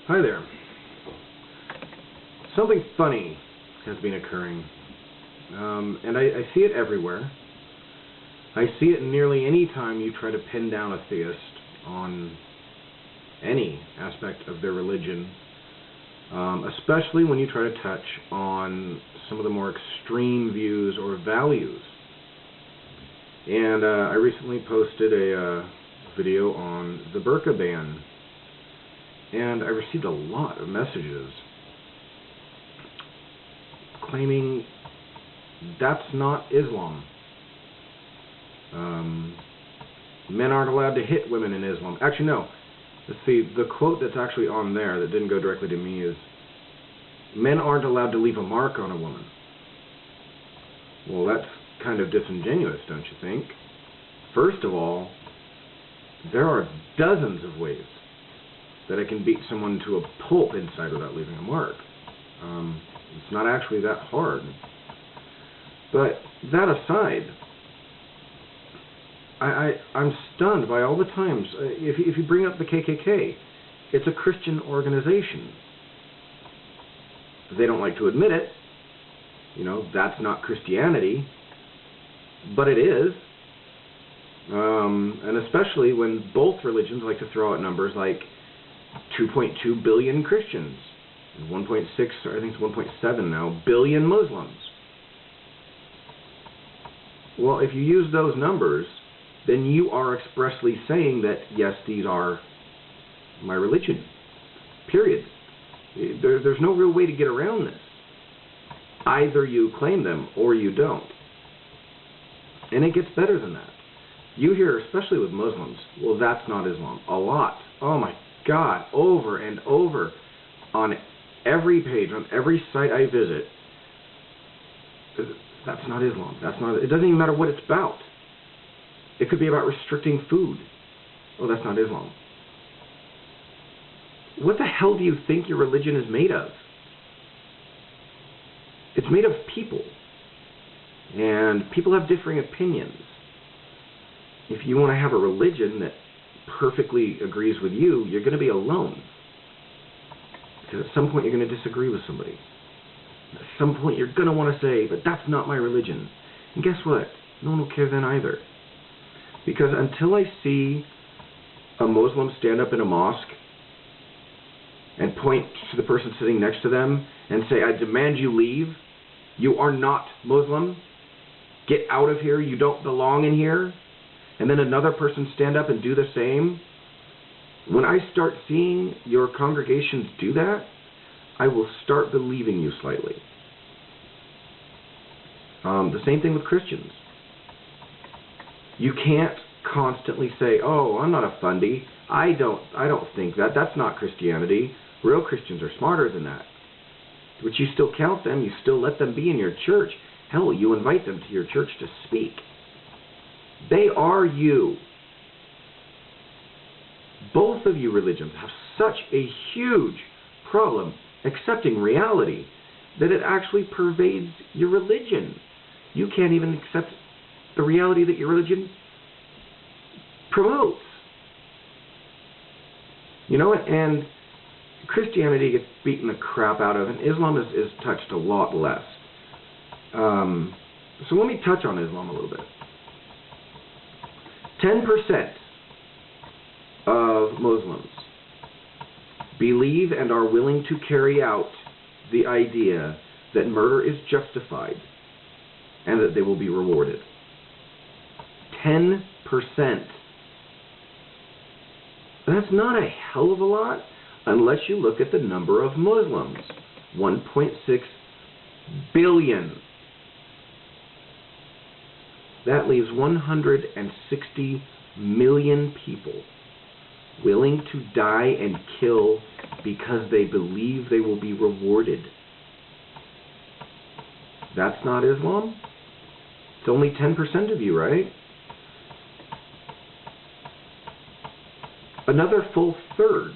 Hi there. Something funny has been occurring, and I see it everywhere. I see it nearly any time you try to pin down a theist on any aspect of their religion, especially when you try to touch on some of the more extreme views or values. And I recently posted a video on the burqa ban, and I received a lot of messages claiming that's not Islam. Men aren't allowed to hit women in Islam. Actually, no. Let's see, the quote that's actually on there that didn't go directly to me is, men aren't allowed to leave a mark on a woman. Well, that's kind of disingenuous, don't you think? First of all, there are dozens of ways that I can beat someone to a pulp inside without leaving a mark. It's not actually that hard. But that aside, I'm stunned by all the times, if you bring up the KKK, it's a Christian organization. They don't like to admit it. You know, that's not Christianity, but it is. And especially when both religions like to throw out numbers like 2.2 billion Christians, and 1.6, or I think it's 1.7 now, billion Muslims. Well, if you use those numbers, then you are expressly saying that, yes, these are my religion, period. There's no real way to get around this. Either you claim them or you don't. And it gets better than that. You hear, especially with Muslims, well, that's not Islam. A lot. Oh my God, over and over on every page, on every site I visit, that's not Islam. That's not. It doesn't even matter what it's about. It could be about restricting food. Oh, that's not Islam. What the hell do you think your religion is made of? It's made of people. And people have differing opinions. If you want to have a religion that perfectly agrees with you, you're going to be alone. Because at some point you're going to disagree with somebody. At some point you're going to want to say, but that's not my religion. And guess what? No one will care then either. Because until I see a Muslim stand up in a mosque and point to the person sitting next to them and say, I demand you leave. You are not Muslim. Get out of here. You don't belong in here. And then another person stand up and do the same. When I start seeing your congregations do that, I will start believing you slightly. The same thing with Christians. You can't constantly say, oh, I'm not a fundy. I don't think that. That's not Christianity. Real Christians are smarter than that. But you still count them. You still let them be in your church. Hell, you invite them to your church to speak. They are you. Both of you religions have such a huge problem accepting reality that it actually pervades your religion. You can't even accept the reality that your religion promotes. You know, and Christianity gets beaten the crap out of, and Islam is touched a lot less. So let me touch on Islam a little bit. 10% of Muslims believe and are willing to carry out the idea that murder is justified and that they will be rewarded. 10%. That's not a hell of a lot unless you look at the number of Muslims. 1.6 billion. That leaves 160 million people willing to die and kill because they believe they will be rewarded. That's not Islam? It's only 10% of you, right? Another full third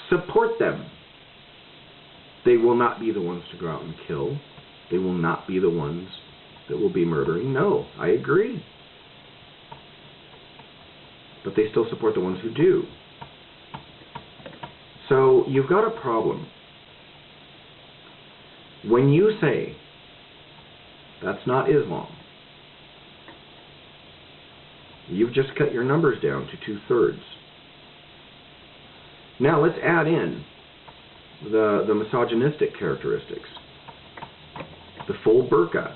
support them. They will not be the ones to go out and kill. They will not be the ones that will be murdering. No, I agree. But they still support the ones who do. So you've got a problem. When you say, that's not Islam, you've just cut your numbers down to 2/3. Now let's add in the misogynistic characteristics. The full burqa.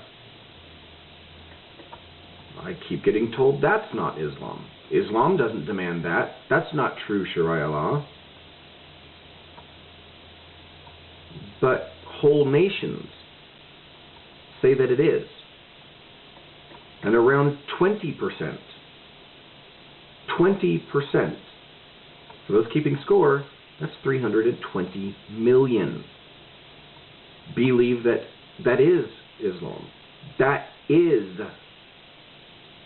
I keep getting told that's not Islam. Islam doesn't demand that. That's not true Sharia law. But whole nations say that it is. And around 20%, for those keeping score, that's 320 million, believe that that is Islam. That is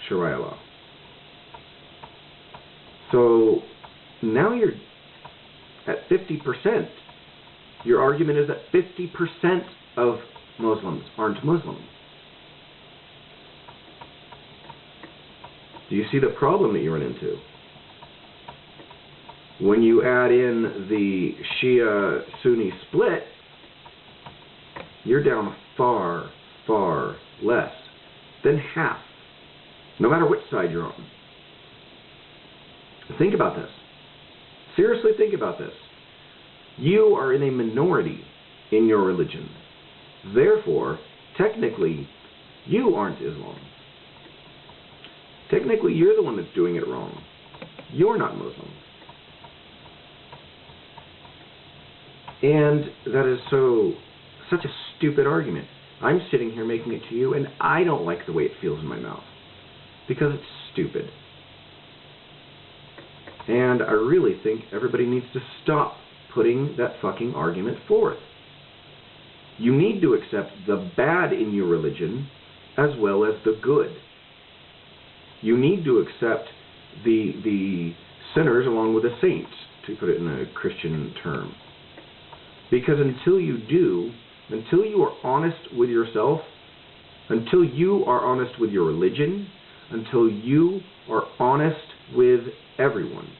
Sharia law. So now you're at 50%. Your argument is that 50% of Muslims aren't Muslim. Do you see the problem that you run into? When you add in the Shia-Sunni split, you're down far, far less than half, no matter which side you're on. Think about this. Seriously think about this. You are in a minority in your religion. Therefore, technically, you aren't Islam. Technically, you're the one that's doing it wrong. You're not Muslim. And that is such a stupid argument. I'm sitting here making it to you, and I don't like the way it feels in my mouth. Because it's stupid. And I really think everybody needs to stop putting that fucking argument forth. You need to accept the bad in your religion as well as the good. You need to accept the sinners along with the saints, to put it in a Christian term. Because until you do, until you are honest with yourself, until you are honest with your religion, until you are honest with everyone,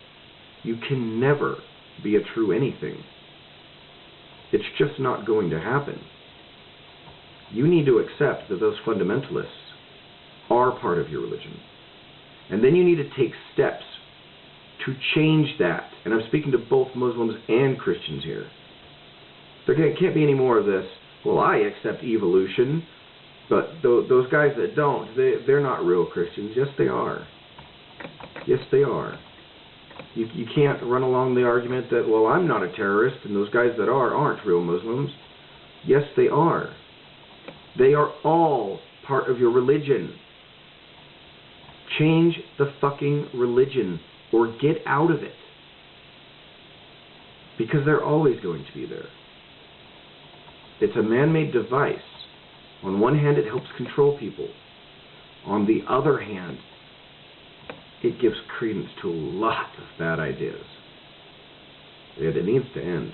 you can never be a true anything. It's just not going to happen. You need to accept that those fundamentalists are part of your religion. And then you need to take steps to change that. And I'm speaking to both Muslims and Christians here. There can't be any more of this, well, I accept evolution, but those guys that don't, they're not real Christians. Yes, they are. Yes, they are. You can't run along the argument that, well, I'm not a terrorist, and those guys that aren't real Muslims. Yes, they are. They are all part of your religion. Change the fucking religion, or get out of it. Because they're always going to be there. It's a man-made device. On one hand, it helps control people. On the other hand, it gives credence to a lot of bad ideas. And it needs to end.